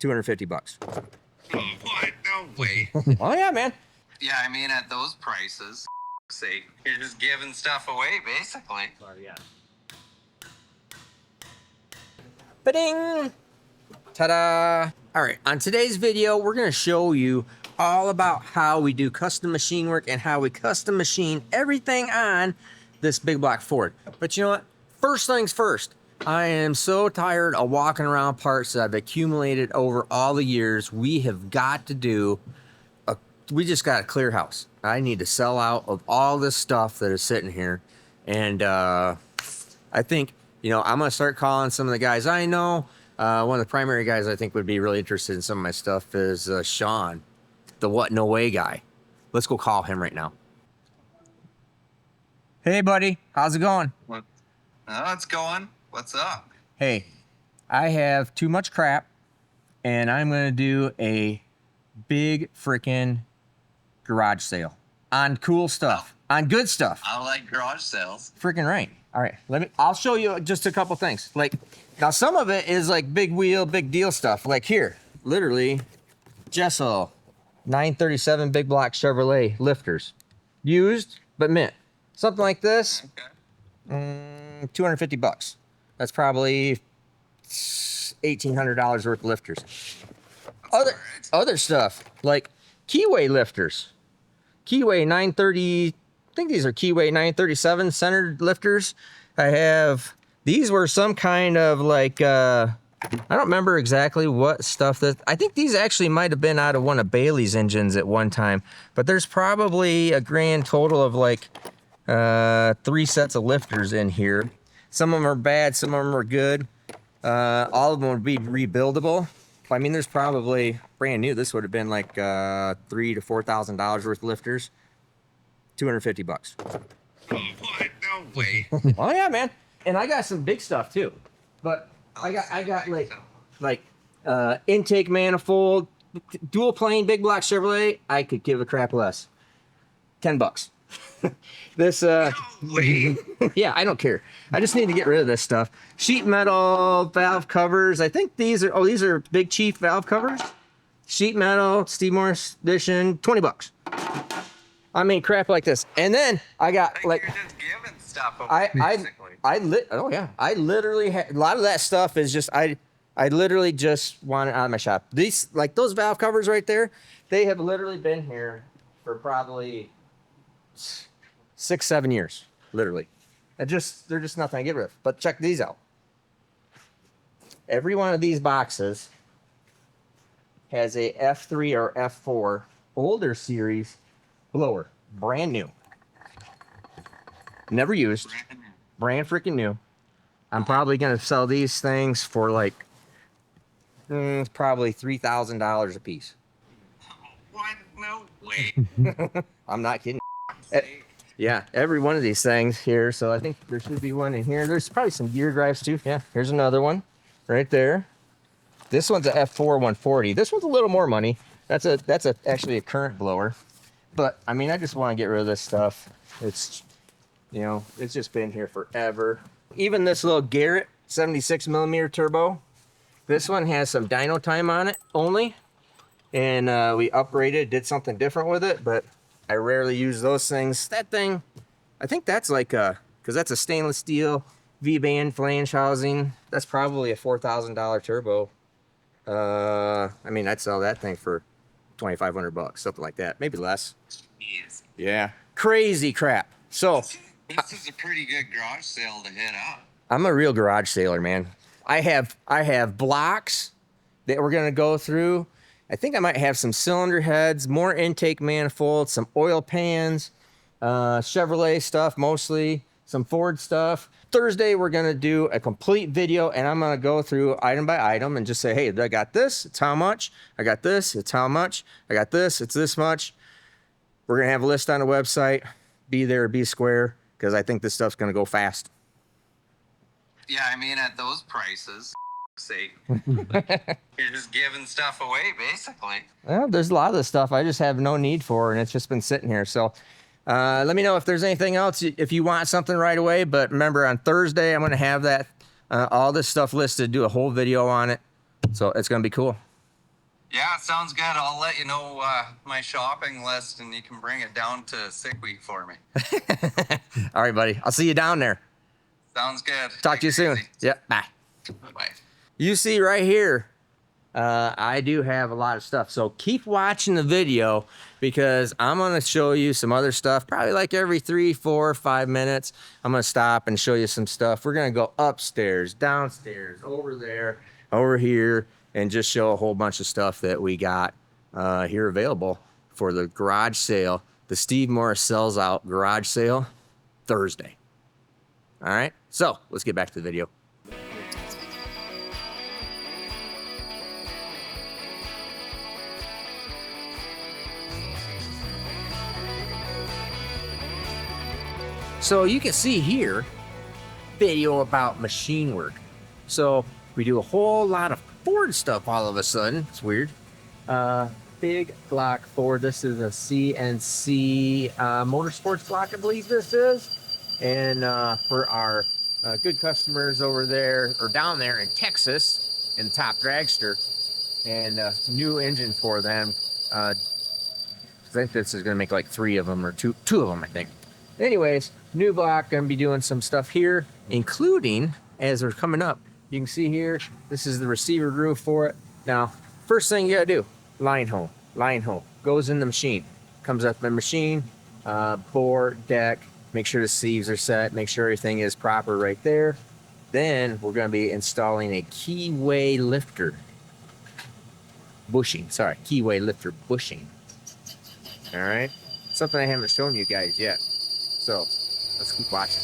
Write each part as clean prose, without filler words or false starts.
$250. What? No way. Oh yeah, man. Yeah, I mean, at those prices, sake, you're just giving stuff away, basically. Yeah. Ba-ding! Ta-da! All right, on today's video, we're gonna show you all about how we do custom machine work and how we custom machine everything on this big block Ford. But you know what? First things first, I am so tired of walking around parts that I've accumulated over all the years. We have got to do we just got a clear house. I need to sell out of all this stuff that is sitting here. And I think, you know, I'm going to start calling some of the guys I know. One of the primary guys I think would be really interested in some of my stuff is Sean, the What No Way guy. Let's go call him right now. Hey, buddy. How's it going? What? Oh, it's going. What's up? Hey, I have too much crap, and I'm going to do a big freaking garage sale on cool stuff, on good stuff. I like garage sales. Freaking right. All right, I'll show you just a couple things. Like, now some of it is like big wheel, big deal stuff. Like here, literally, Gesso 937 big block Chevrolet lifters. Used, but mint. Something like this, Okay. $250. That's probably $1,800 worth of lifters. Other stuff, like keyway lifters. Keyway 930, I think these are Keyway 937 centered lifters. I have, these were some kind of like, I don't remember exactly what stuff that, I think these actually might have been out of one of Bailey's engines at one time, but there's probably a grand total of like 3 sets of lifters in here. Some of them are bad, some of them are good. All of them would be rebuildable. I mean, there's probably brand new. This would have been like $3,000 to $4,000 worth of lifters. $250. What? No way. Oh yeah, man. And I got some big stuff too. But I got like intake manifold, dual plane big block Chevrolet. I could give a crap less. $10. This No way. yeah, I don't care. I just need to get rid of this stuff. Sheet metal valve covers. I think these are Big Chief valve covers. Sheet metal, Steve Morris edition, $20. I mean, crap like this. And then I got like, you're just giving stuff away, basically. I literally had a lot of that stuff is just I literally just want it out of my shop. These, like those valve covers right there, they have literally been here for probably 6-7 years, literally. They're just nothing I get rid of. But check these out. Every one of these boxes has a F3 or F4 older series blower, brand new, never used, brand freaking new. I'm probably gonna sell these things for like probably $3,000 a piece. What? No way. I'm not kidding. Yeah, every one of these things here. So I think there should be one in here. There's probably some gear drives too. Yeah, here's another one right there. This one's a F4 140. This one's a little more money. That's actually a current blower. But I mean, I just want to get rid of this stuff. It's, you know, it's just been here forever. Even this little Garrett 76 millimeter turbo. This one has some dyno time on it only. And we upgraded, did something different with it, but I rarely use those things. That thing, I think that's like because that's a stainless steel V-band flange housing. That's probably a $4,000 turbo. I mean, I'd sell that thing for $2,500, something like that, maybe less. Jeez. Yeah, crazy crap. So This is a pretty good garage sale to hit up. I'm a real garage sailor, man. I have blocks that we're gonna go through. I think I might have some cylinder heads, more intake manifolds, some oil pans, Chevrolet stuff mostly, some Ford stuff. Thursday, we're gonna do a complete video and I'm gonna go through item by item and just say, hey, I got this, it's how much. I got this, it's how much. I got this, it's this much. We're gonna have a list on the website. Be there, be square, because I think this stuff's gonna go fast. Yeah, I mean, at those prices, sake, you're just giving stuff away, basically. Well, there's a lot of this stuff I just have no need for, and it's just been sitting here. So let me know if there's anything else, if you want something right away. But remember, on Thursday, I'm going to have that all this stuff listed, do a whole video on it. So it's going to be cool. Yeah, sounds good. I'll let you know my shopping list, and you can bring it down to sick week for me. All right, buddy. I'll see you down there. Sounds good. Talk to you soon. Easy. Yep. Bye. Bye. You see right here, I do have a lot of stuff. So keep watching the video because I'm going to show you some other stuff. Probably like every 3, 4, 5 minutes, I'm going to stop and show you some stuff. We're going to go upstairs, downstairs, over there, over here, and just show a whole bunch of stuff that we got here available for the garage sale. The Steve Morris Sells Out garage sale Thursday. All right. So let's get back to the video. So you can see here, video about machine work. So we do a whole lot of Ford stuff all of a sudden. It's weird. Big block Ford. This is a CNC motorsports block, I believe this is. And for our good customers over there, or down there in Texas, in Top Dragster, and new engine for them. I think this is going to make like 3 of them, or two of them, I think. Anyways, new block, gonna be doing some stuff here, including, as they're coming up, you can see here, this is the receiver groove for it. Now, first thing you gotta do, line hole, goes in the machine, comes up in the machine, bore, deck, make sure the sleeves are set, make sure everything is proper right there. Then we're gonna be installing a keyway lifter bushing, all right? Something I haven't shown you guys yet. So let's keep watching.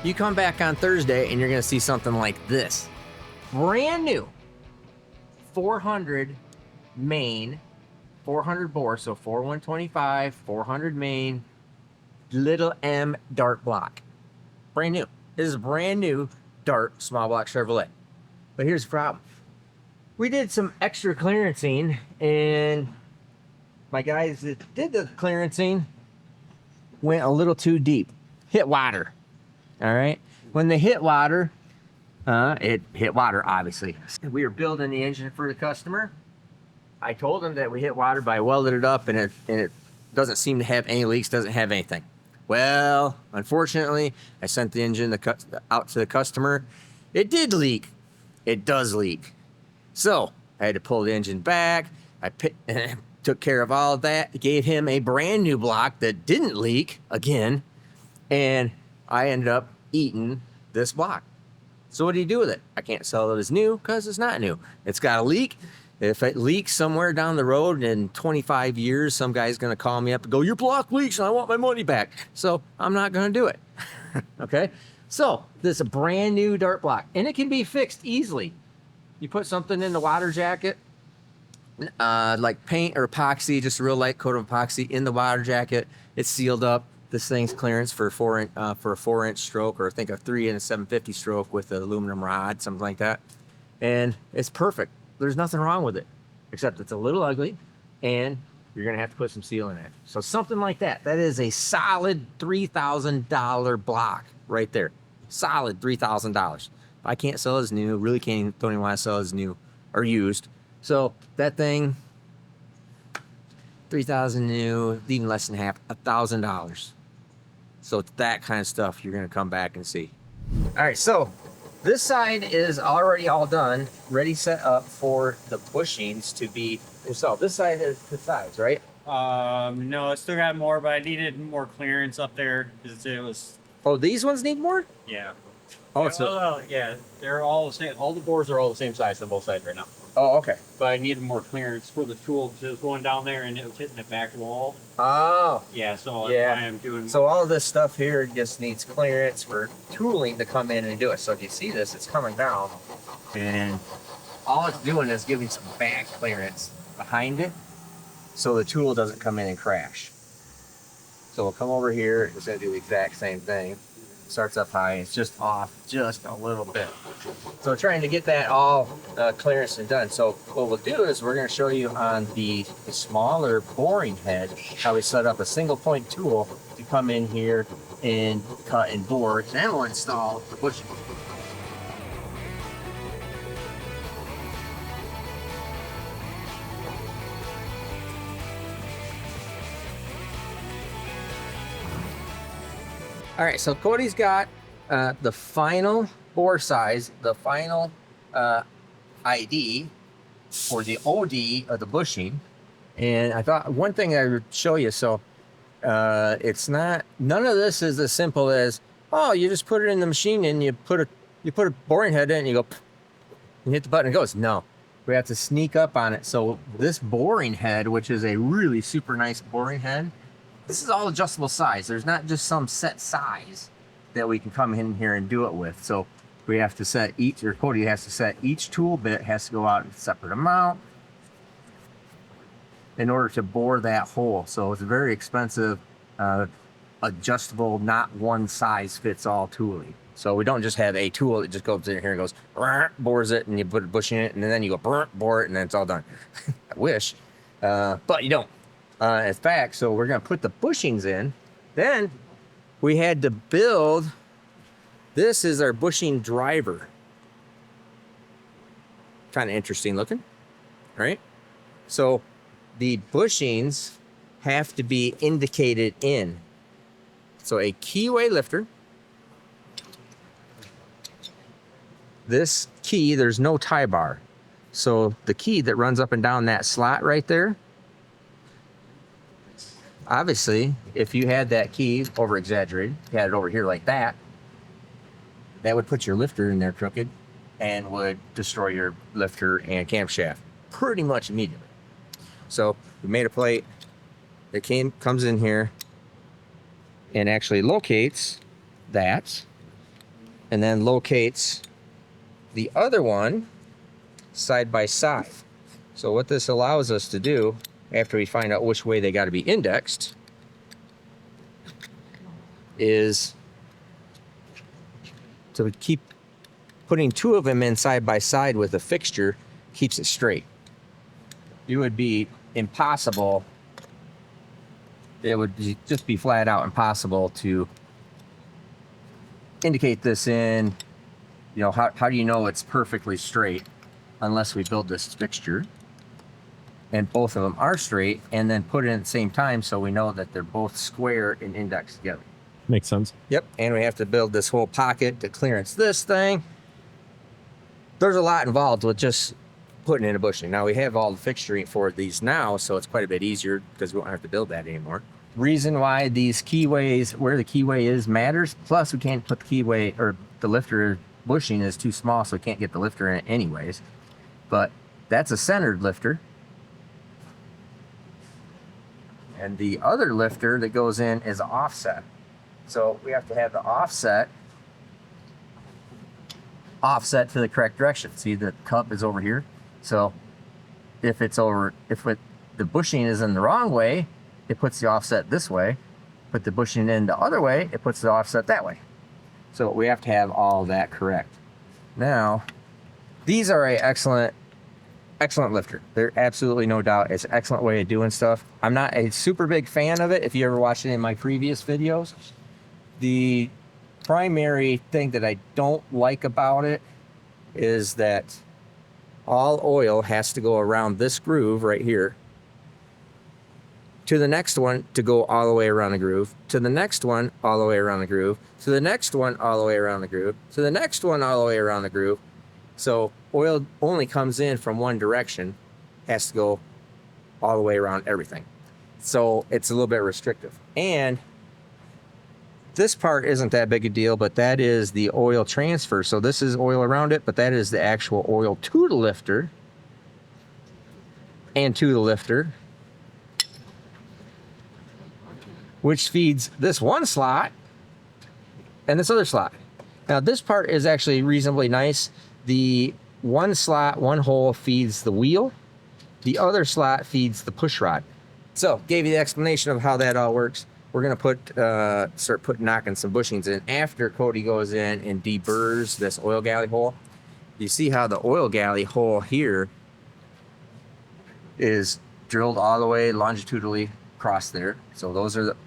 You come back on Thursday and you're gonna see something like this. Brand new 400 main, 400 bore, so 4125, 400 main, little M dart block. Brand new. This is a brand new dart small block Chevrolet. But here's the problem. We did some extra clearancing, and my guys that did the clearancing went a little too deep. Hit water. All right. When they hit water, it hit water, obviously. We were building the engine for the customer. I told them that we hit water, but I welded it up, and it doesn't seem to have any leaks, doesn't have anything. Well, unfortunately, I sent the engine out to the customer. It did leak. It does leak. So I had to pull the engine back. I took care of all of that, gave him a brand new block that didn't leak again, and I ended up eating this block. So what do you do with it? I can't sell it as new because it's not new. It's got a leak. If it leaks somewhere down the road in 25 years, some guy's going to call me up and go, your block leaks and I want my money back. So I'm not going to do it. Okay. So this is a brand new dart block, and it can be fixed easily. You put something in the water jacket, like paint or epoxy, just a real light coat of epoxy in the water jacket. It's sealed up. This thing's clearance for a 4-inch stroke, or I think a 3 and a 750 stroke with an aluminum rod, something like that. And it's perfect. there's nothing wrong with it, except it's a little ugly, and you're gonna have to put some seal in it. So something like that. That is a solid $3,000 block right there. Solid $3,000. I can't sell it as new. Really don't even want to sell it as new or used. So that thing, 3,000 new, even less than half, $1,000. So it's that kind of stuff you're gonna come back and see. All right, so this side is already all done, ready, set up for the bushings to be installed. This side has the sides, right? No, I still got more, but I needed more clearance up there because it was. Oh, these ones need more? Yeah. Oh, so. Well, yeah, they're all the same. All the boards are all the same size on both sides right now. Oh, okay. But I needed more clearance for the tool because it was going down there and it was hitting the back wall. Oh. Yeah, so Yeah. I am doing. So all of this stuff here just needs clearance for tooling to come in and do it. So if you see this, it's coming down, and all it's doing is giving some back clearance behind it, so the tool doesn't come in and crash. So we'll come over here. It's gonna do the exact same thing. Starts up high. It's just off just a little bit. So we're trying to get that all clearance and done. So what we'll do is we're going to show you on the smaller boring head how we set up a single point tool to come in here and cut and bore. Then we'll install the bushing. All right, so Cody's got the final bore size, the final ID for the OD of the bushing. And I thought one thing I would show you, so it's not, none of this is as simple as, oh, you just put it in the machine and you put a boring head in and you go, and hit the button and it goes. No, we have to sneak up on it. So this boring head, which is a really super nice boring head, this is all adjustable size. There's not just some set size that we can come in here and do it with. So we have to set each, or Cody has to set each tool bit has to go out in a separate amount in order to bore that hole. So it's a very expensive, adjustable, not one size fits all tooling. So we don't just have a tool that just goes in here and goes, bores it, and you put a bushing in it, and then you go, bore it, and then it's all done. I wish, but you don't. In fact, so we're going to put the bushings in. Then we had to build, this is our bushing driver. Kind of interesting looking, right? So the bushings have to be indicated in. So a keyway lifter. This key, there's no tie bar. So the key that runs up and down that slot right there, obviously, if you had that key over exaggerated, you had it over here like that, that would put your lifter in there crooked and would destroy your lifter and camshaft pretty much immediately. So we made a plate that comes in here and actually locates that, and then locates the other one side by side. So what this allows us to do, after we find out which way they got to be indexed, is to keep putting two of them in side by side with a fixture, keeps it straight. It would be impossible, it would just be flat out impossible to indicate this in, you know, how do you know it's perfectly straight unless we build this fixture and both of them are straight, and then put it in at the same time so we know that they're both square and indexed together. Makes sense. Yep, and we have to build this whole pocket to clearance this thing. There's a lot involved with just putting in a bushing. Now we have all the fixturing for these now, so it's quite a bit easier because we won't have to build that anymore. Reason why these keyways, where the keyway is, matters. Plus we can't put the keyway, or the lifter bushing is too small, so we can't get the lifter in it anyways. But that's a centered lifter. And the other lifter that goes in is offset. So we have to have the offset to the correct direction. See, the cup is over here. So if the bushing is in the wrong way, it puts the offset this way. Put the bushing in the other way, it puts the offset that way. So we have to have all that correct. Now, these are an excellent excellent lifter. They're absolutely no doubt. It's an excellent way of doing stuff. I'm not a super big fan of it. If you ever watched any of my previous videos, the primary thing that I don't like about it is that all oil has to go around this groove right here to the next one to go all the way around the groove, to the next one all the way around the groove, to the next one all the way around the groove, to the next one all the way around the groove. So oil only comes in from one direction, has to go all the way around everything. So it's a little bit restrictive. And this part isn't that big a deal, but that is the oil transfer. So this is oil around it, but that is the actual oil to the lifter and to the lifter, which feeds this one slot and this other slot. Now this part is actually reasonably nice. The one slot, one hole feeds the wheel. The other slot feeds the push rod. So gave you the explanation of how that all works. We're gonna start knocking some bushings in after Cody goes in and deburrs this oil galley hole. You see how the oil galley hole here is drilled all the way longitudinally across there. So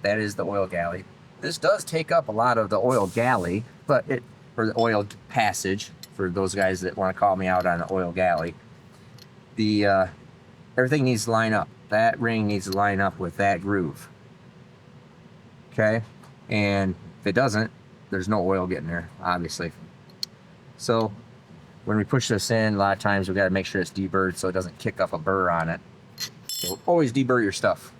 that is the oil galley. This does take up a lot of the oil galley, or the oil passage for those guys that want to call me out on the oil galley. Everything needs to line up. That ring needs to line up with that groove. Okay, and if it doesn't, there's no oil getting there, obviously. So when we push this in, a lot of times we got to make sure it's deburred so it doesn't kick up a burr on it. So always deburr your stuff.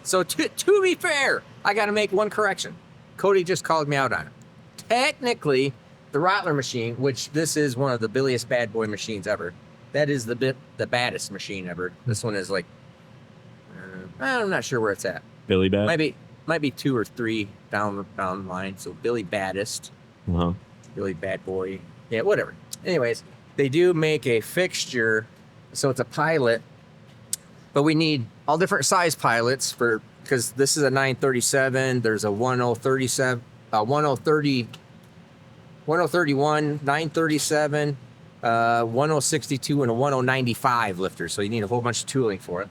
So to be fair, I got to make one correction. Cody just called me out on it. Technically, the Rottler machine, which this is one of the billiest bad boy machines ever, that is the baddest machine ever. This one is like, I'm not sure where it's at. Billy Bat? Might be 2 or 3 down the line. So Billy Baddest, Billy Bad Boy, yeah, whatever. Anyways, they do make a fixture, so it's a pilot, but we need all different size pilots because this is a 937. There's a 1037, 1030, 1031, 937, 1062, and a 1095 lifter. So you need a whole bunch of tooling for it,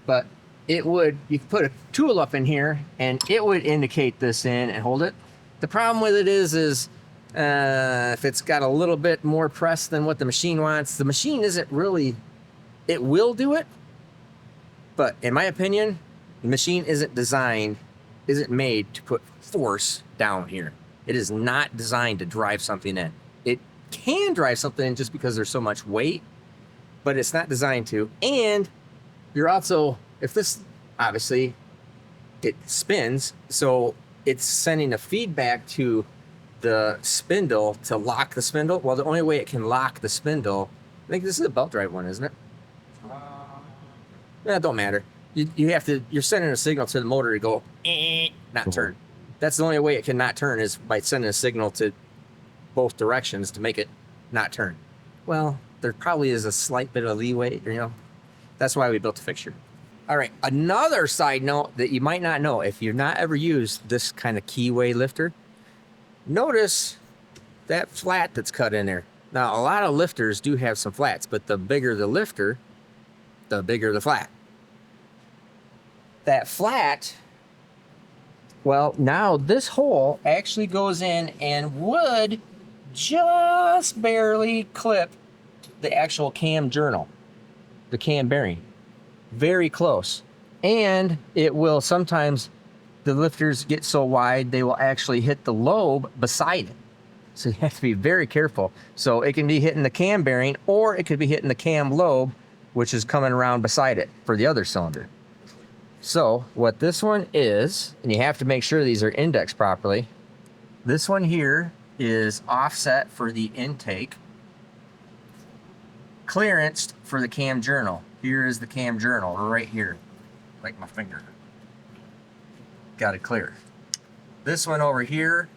but you could put a tool up in here and it would indicate this in and hold it. The problem with it is if it's got a little bit more press than what the machine wants, the machine isn't really, it will do it. But in my opinion, the machine isn't made to put force down here. It is not designed to drive something in. It can drive something in just because there's so much weight, but it's not designed to. And you're also, if this, obviously, it spins, so it's sending a feedback to the spindle to lock the spindle. Well, the only way it can lock the spindle, I think this is a belt drive one, isn't it? Yeah, it don't matter. You're sending a signal to the motor to go, not turn. That's the only way it can not turn is by sending a signal to both directions to make it not turn. Well, there probably is a slight bit of leeway, That's why we built the fixture. All right, another side note that you might not know, if you've not ever used this kind of keyway lifter, notice that flat that's cut in there. Now, a lot of lifters do have some flats, but the bigger the lifter, the bigger the flat. That flat, well, now this hole actually goes in and would just barely clip the actual cam journal, the cam bearing. Very close. And it will sometimes, the lifters get so wide, they will actually hit the lobe beside it. So you have to be very careful. So it can be hitting the cam bearing, or it could be hitting the cam lobe, which is coming around beside it for the other cylinder. So what this one is, and you have to make sure these are indexed properly. This one here is offset for the intake, clearanced for the cam journal. Here is the cam journal right here, like my finger. Got it clear. This one over here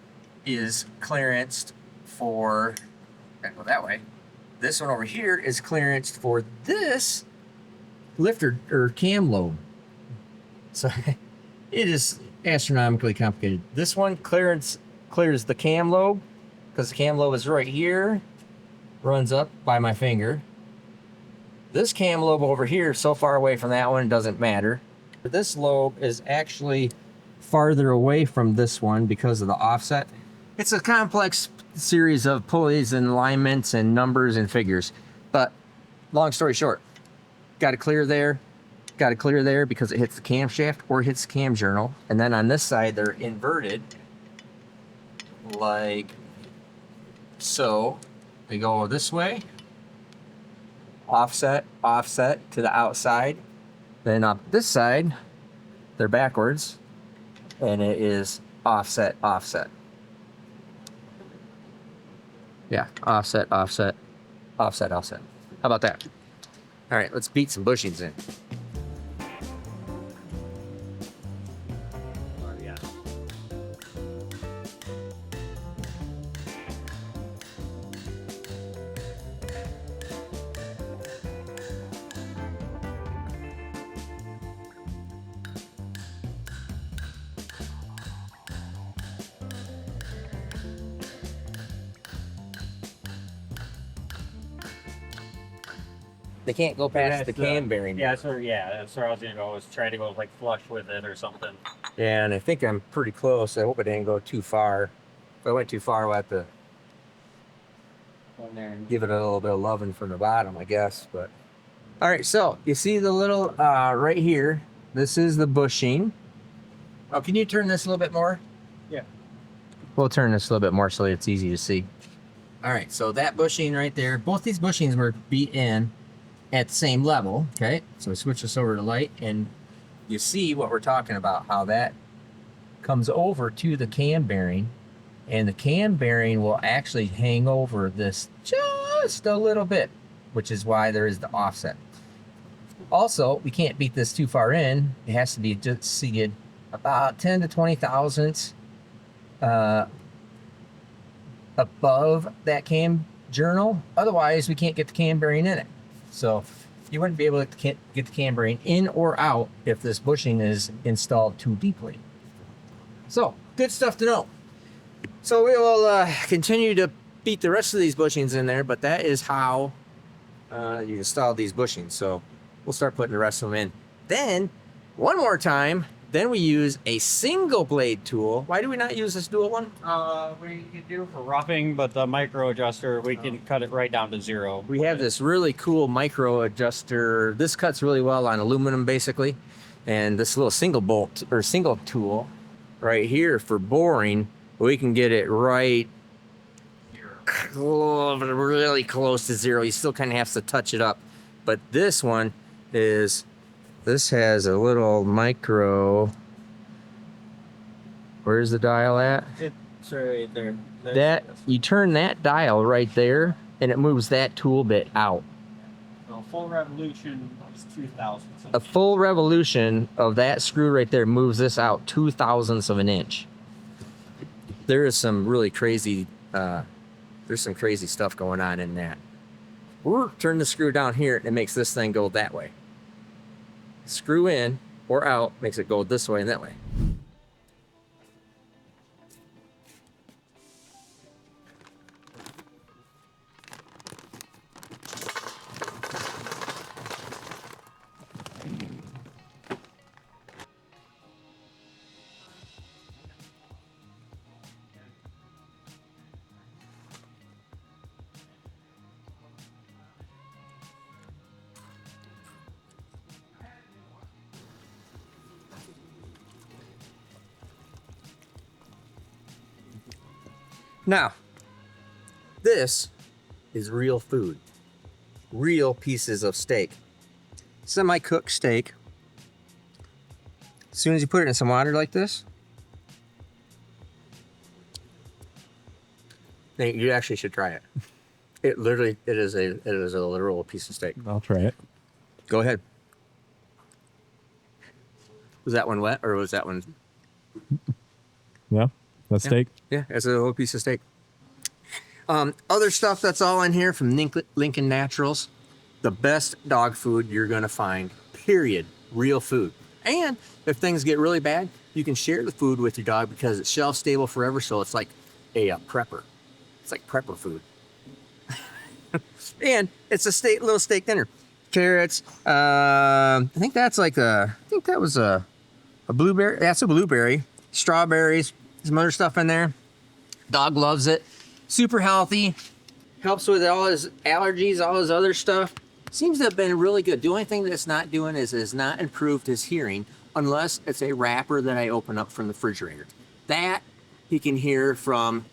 is clearanced for, gotta go that way. This one over here is clearanced for this lifter or cam lobe. So it is astronomically complicated. This one clears the cam lobe because the cam lobe is right here, runs up by my finger. This cam lobe over here, so far away from that one, it doesn't matter. But this lobe is actually farther away from this one because of the offset. It's a complex series of pulleys and alignments and numbers and figures. But long story short, got to clear there, because it hits the camshaft or hits the cam journal. And then on this side, they're inverted like so. They go this way, offset, offset to the outside. Then up this side, they're backwards, and it is offset, offset. Yeah, offset, offset, offset, offset. How about that? All right, let's beat some bushings in. They can't go past the cam bearing. Yeah, that's where I was gonna go. Was try to go like flush with it or something. Yeah, and I think I'm pretty close. I hope it didn't go too far. If I went too far, we'll have to give it a little bit of loving from the bottom, I guess. But all right, so you see the little right here. This is the bushing. Oh, can you turn this a little bit more? Yeah. We'll turn this a little bit more so it's easy to see. All right, so that bushing right there. Both these bushings were beat in at the same level. Okay, so we switch this over to light, and you see what we're talking about, how that comes over to the cam bearing, and the cam bearing will actually hang over this just a little bit, which is why there is the offset. Also, we can't beat this too far in. It has to be just seated about 10 to 20 thousandths above that cam journal. Otherwise, we can't get the cam bearing in it. So you wouldn't be able to get the cam bearing in or out if this bushing is installed too deeply. So good stuff to know. So we will continue to beat the rest of these bushings in there, but that is how you install these bushings. So we'll start putting the rest of them in. Then one more time, then we use a single blade tool. Why do we not use this dual one? We can do for roughing, but the micro adjuster, we can cut it right down to 0. We have this really cool micro adjuster. This cuts really well on aluminum, basically. And this little single bolt or single tool right here for boring, we can get it right really close to 0. You still kind of have to touch it up. But this one is, this has a little micro. Where's the dial at? It's right there. That you turn that dial right there, and it moves that tool bit out. So full revolution is 2,000. A full revolution of that screw right there moves this out 2/1000ths of an inch. There is some really crazy. There's some crazy stuff going on in that. Or turn the screw down here, and it makes this thing go that way. Screw in or out makes it go this way and that way. Now, this is real food. Real pieces of steak. Semi-cooked steak. As soon as you put it in some water like this, you actually should try it. It is a literal piece of steak. I'll try it. Go ahead. Was that one wet or was that one? Yeah, that's steak. Yeah, it's a whole piece of steak. Other stuff that's all in here from Lincoln Naturals. The best dog food you're going to find, period. Real food. And if things get really bad, you can share the food with your dog because it's shelf stable forever. So it's like a prepper. It's like prepper food. And it's a little steak dinner. carrots. I think that's like I think that was a blueberry. That's a blueberry. Strawberries. Some other stuff in there. Dog loves it. Super healthy. Helps with all his allergies, all his other stuff. Seems to have been really good. The only thing that it's not doing is not improved his hearing unless it's a wrapper that I open up from the refrigerator. That he can hear from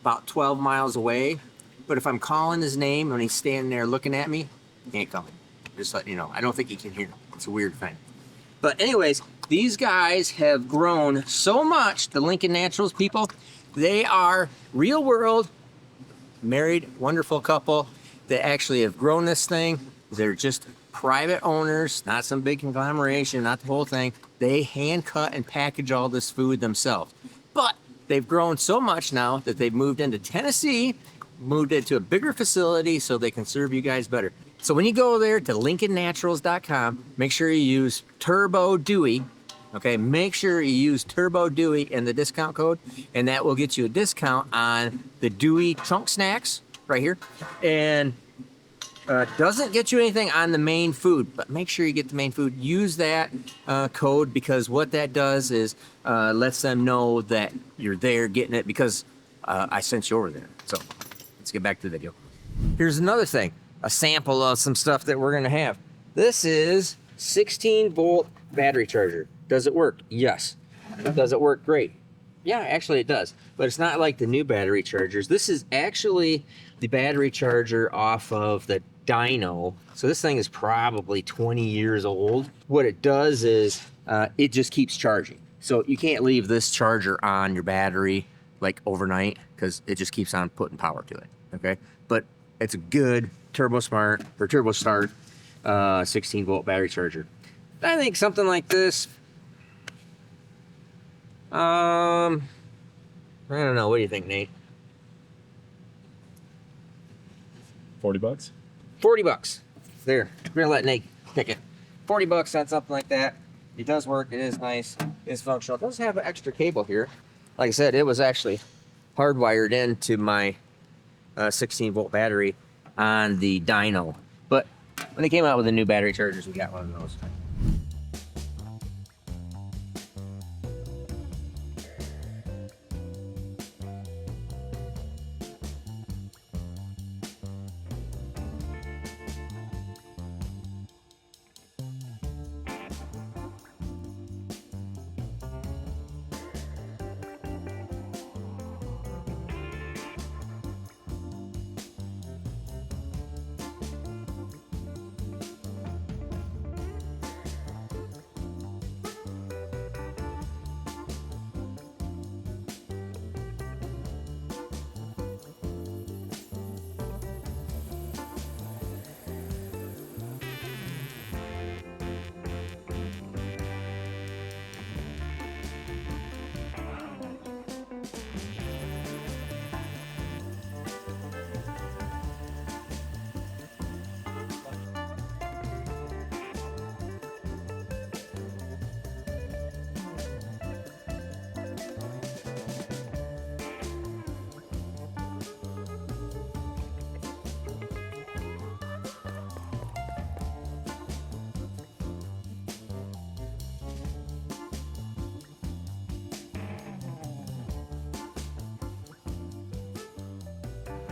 about 12 miles away. But if I'm calling his name when he's standing there looking at me, he ain't coming. Just letting you know. I don't think he can hear. It's a weird thing. But anyways, these guys have grown so much, the Lincoln Naturals people. They are real world, married, wonderful couple that actually have grown this thing. They're just private owners, not some big conglomeration, not the whole thing. They hand cut and package all this food themselves. But they've grown so much now that they've moved into Tennessee, moved into a bigger facility so they can serve you guys better. So when you go there to LincolnNaturals.com, make sure you use Turbo Dewey. Okay, make sure you use Turbo Dewey in the discount code, and that will get you a discount on the Dewey trunk snacks right here. And doesn't get you anything on the main food, but make sure you get the main food. Use that code, because what that does is lets them know that you're there getting it, because I sent you over there. So let's get back to the video. Here's another thing, a sample of some stuff that we're gonna have. This is 16-volt battery charger. Does it work? Yes. Does it work great? Yeah, actually it does. But it's not like the new battery chargers. This is actually the battery charger off of the dyno. So this thing is probably 20 years old. What it does is it just keeps charging. So you can't leave this charger on your battery like overnight, because it just keeps on putting power to it. Okay, but it's a good turbo start 16-volt battery charger. I think something like this, I don't know. What do you think, Nate? 40 bucks. 40 bucks. There. We're gonna let Nate pick it. 40 bucks on something like that. It does work. It is nice. It's functional. It does have an extra cable here. Like I said, it was actually hardwired into my 16-volt battery on the dyno. But when they came out with the new battery chargers, we got one of those.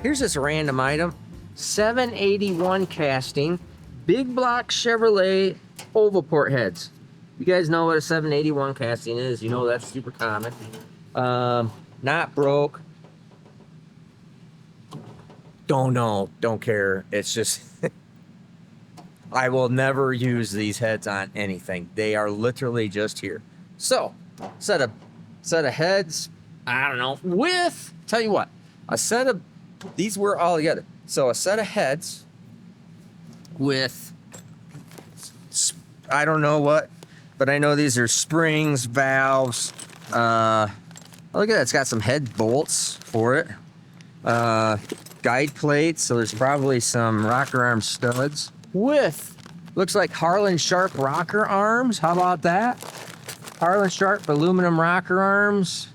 Here's this random item. 781 casting, big block Chevrolet oval port heads. You guys know what a 781 casting is. You know that's super common. Not broke. Don't know. Don't care. It's just I will never use these heads on anything. They are literally just here. So, set of heads, I don't know, with, tell you what, a set of, these were all together. So a set of heads with, I don't know what, but I know these are springs, valves. Look at that, it's got some head bolts for it. Guide plates, so there's probably some rocker arm studs. With, looks like Harlan Sharp rocker arms. How about that? Harlan Sharp aluminum rocker arms.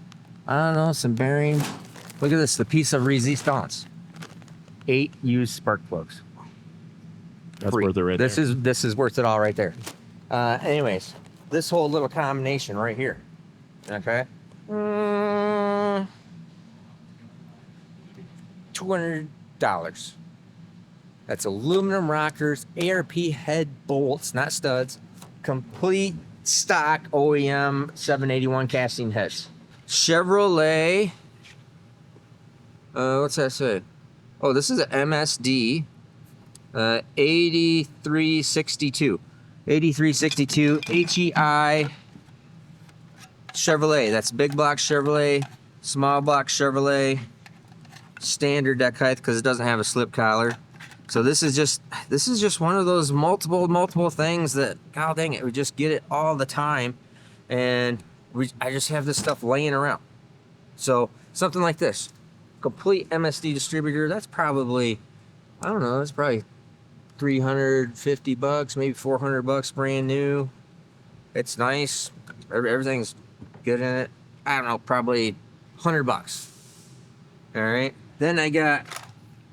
I don't know, some bearing. Look at this, the piece of resistance. 8 used spark plugs. That's free. worth it right this there. is worth it all right there. Anyways, this whole little combination right here. Okay. $200. That's aluminum rockers, ARP head bolts, not studs. Complete stock OEM 781 casting heads. Chevrolet. What's that say? Oh, this is an MSD. 8362. 8362 HEI Chevrolet. That's big block Chevrolet, small block Chevrolet, standard deck height because it doesn't have a slip collar. So this is just one of those multiple things that, god dang it, we just get it all the time, and I just have this stuff laying around. So something like this, complete MSD distributor. That's probably, I don't know, that's probably $350, maybe $400 brand new. It's nice. Everything's good in it. I don't know, probably $100. All right. Then I got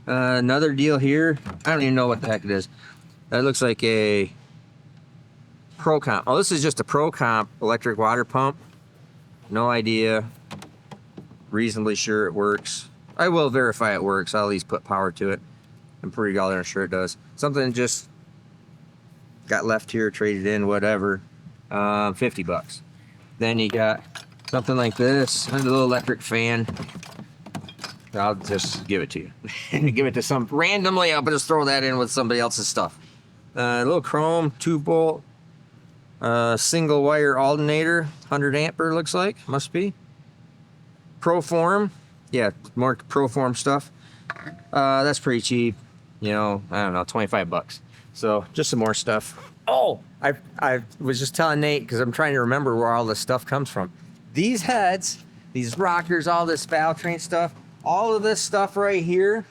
another deal here. I don't even know what the heck it is. That looks like a Pro Comp. Oh, this is just a Pro Comp electric water pump. No idea. Reasonably sure it works. I will verify it works. I'll at least put power to it. I'm pretty darn sure it does. Something just got left here, traded in, whatever. $50. Then you got something like this, a little electric fan. I'll just give it to you. Give it to some randomly. I'll just throw that in with somebody else's stuff. A little chrome 2-bolt, single wire alternator, 100 ampere looks like, must be. Proform, yeah, more Proform stuff. That's pretty cheap. You know, I don't know, $25. So just some more stuff. Oh, I was just telling Nate, because I'm trying to remember where all this stuff comes from. These heads, these rockers, all this valve train stuff, all of this stuff right here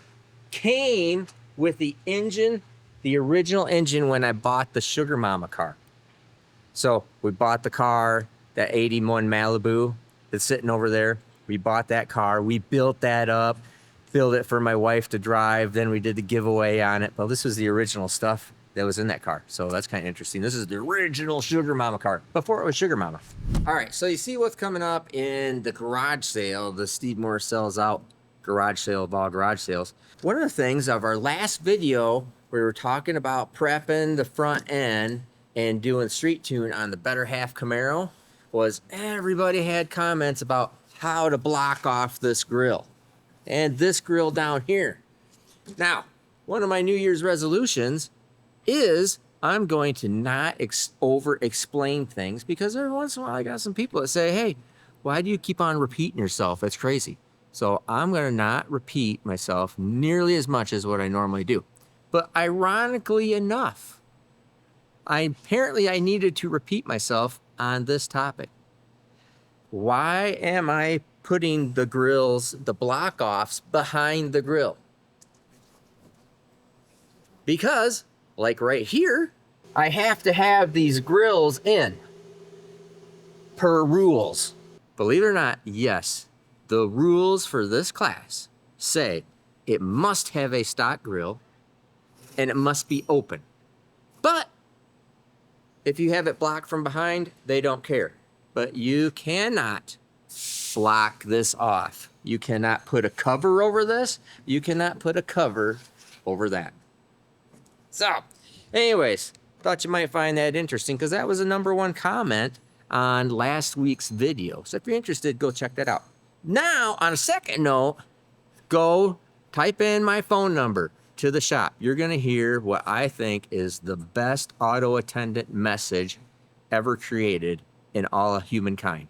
came with the engine, the original engine when I bought the Sugar Mama car. So we bought the car, that 81 Malibu that's sitting over there. We bought that car, we built that up, built it for my wife to drive, then we did the giveaway on it. Well, this was the original stuff that was in that car. So that's kind of interesting. This is the original Sugar Mama car, before it was Sugar Mama. All right, so you see what's coming up in the garage sale, the Steve Morris Sells Out garage sale of all garage sales. One of the things of our last video, we were talking about prepping the front end and doing street tune on the Better Half Camaro, was everybody had comments about how to block off this grill and this grill down here. Now, one of my New Year's resolutions is I'm going to not over explain things, because every once in a while I got some people that say, hey, why do you keep on repeating yourself? That's crazy. So I'm going to not repeat myself nearly as much as what I normally do. But ironically enough, apparently I needed to repeat myself on this topic. Why am I putting the grills, the block offs, behind the grill? Because, like right here, I have to have these grills in per rules. Believe it or not, yes, the rules for this class say it must have a stock grill and it must be open. But if you have it blocked from behind, they don't care. But you cannot block this off. You cannot put a cover over this. You cannot put a cover over that. So, anyways, thought you might find that interesting, because that was the #1 comment on last week's video. So if you're interested, go check that out. Now, on a second note, go type in my phone number to the shop. You're going to hear what I think is the best auto attendant message ever created in all of humankind.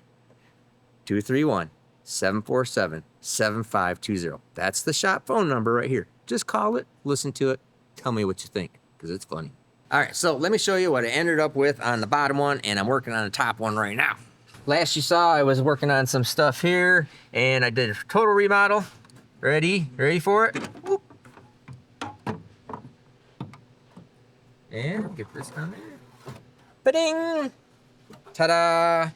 231-747-7520. That's the shop phone number right here. Just call it, listen to it, tell me what you think, because it's funny. All right, so let me show you what I ended up with on the bottom one, and I'm working on the top one right now. Last you saw, I was working on some stuff here, and I did a total remodel. Ready for it? Whoop. And get this down there. Ba-ding! Ta-da!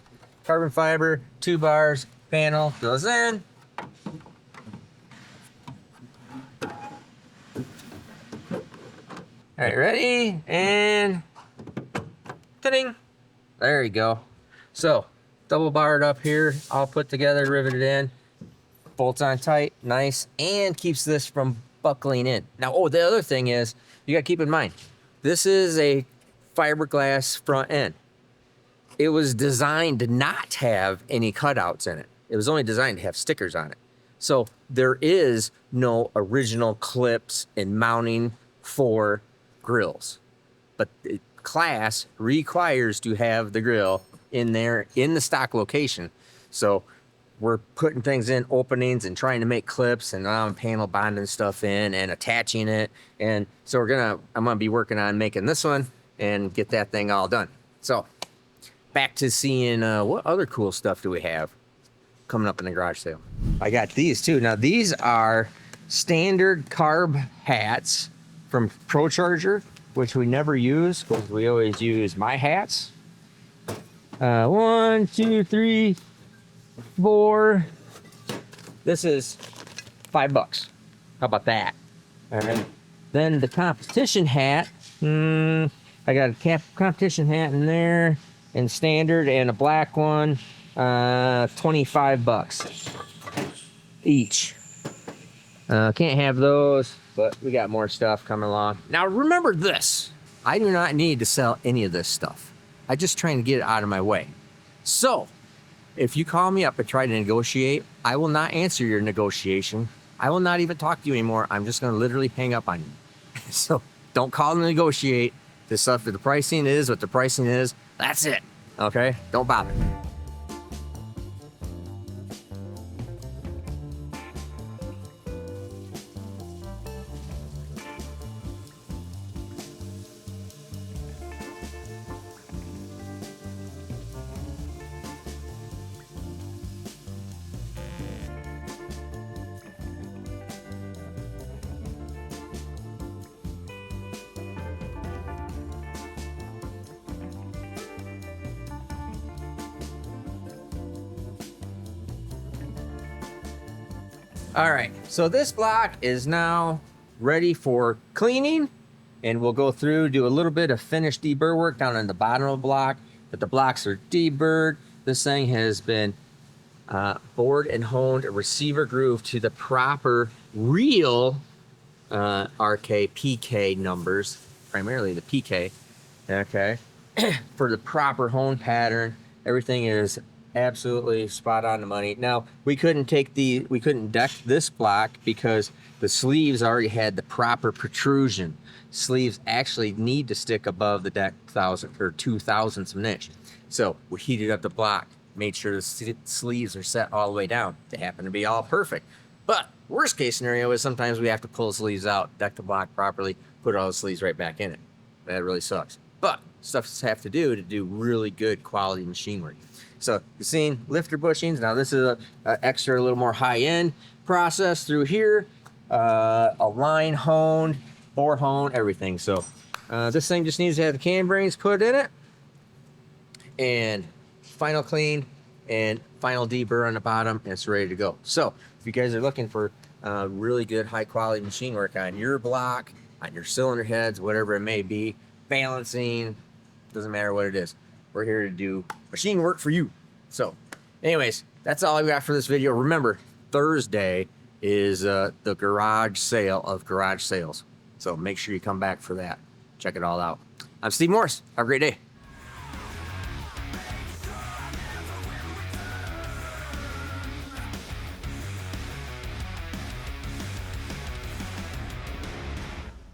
Carbon fiber, 2 bars, panel goes in. All right, ready? And ta-ding. There you go. So, double barred up here, all put together, riveted in. Bolts on tight, nice, and keeps this from buckling in. Now, oh, the other thing is, you gotta keep in mind, this is a fiberglass front end. It was designed to not have any cutouts in it. It was only designed to have stickers on it. So there is no original clips and mounting for grills. But the class requires to have the grill in there in the stock location. So we're putting things in openings and trying to make clips, and now I'm panel bonding stuff in and attaching it. And so I'm gonna be working on making this one and get that thing all done. So back to seeing what other cool stuff do we have coming up in the garage sale. I got these too. Now these are standard carb hats from ProCharger, which we never use because we always use my hats. 1, 2, 3, 4. This is $5. How about that? All right. Then the competition hat. I got a competition hat in there, and standard, and a black one. $25 each. Can't have those, but we got more stuff coming along. Now remember this: I do not need to sell any of this stuff. I'm just trying to get it out of my way. So if you call me up and try to negotiate, I will not answer your negotiation. I will not even talk to you anymore. I'm just going to literally hang up on you. So don't call and negotiate. This stuff, the pricing is what the pricing is. That's it. Okay? Don't bother. All right, so this block is now ready for cleaning, and we'll go through, do a little bit of finished deburr work down in the bottom of the block, but the blocks are deburred. This thing has been bored and honed, a receiver groove to the proper real RK PK numbers, primarily the PK, okay, for the proper hone pattern. Everything is absolutely spot on the money. Now we couldn't deck this block because the sleeves already had the proper protrusion. Sleeves actually need to stick above the deck 1,000 or 2,000ths of an inch. So we heated up the block, made sure the sleeves are set all the way down. They happen to be all perfect. But worst case scenario is sometimes we have to pull the sleeves out, deck the block properly, put all the sleeves right back in it. That really sucks. But stuff have to do really good quality machine work. So you're seeing lifter bushings. Now this is a extra, a little more high-end process through here. A line honed, bore honed, everything. So this thing just needs to have the cam bearings put in it, and final clean and final deburr on the bottom, and it's ready to go. So if you guys are looking for really good high quality machine work on your block, on your cylinder heads, whatever it may be, balancing, doesn't matter what it is, we're here to do machine work for you. So anyways, that's all I got for this video. Remember, Thursday is the garage sale of garage sales, so make sure you come back for that. Check it all out. I'm Steve Morris. Have a great day.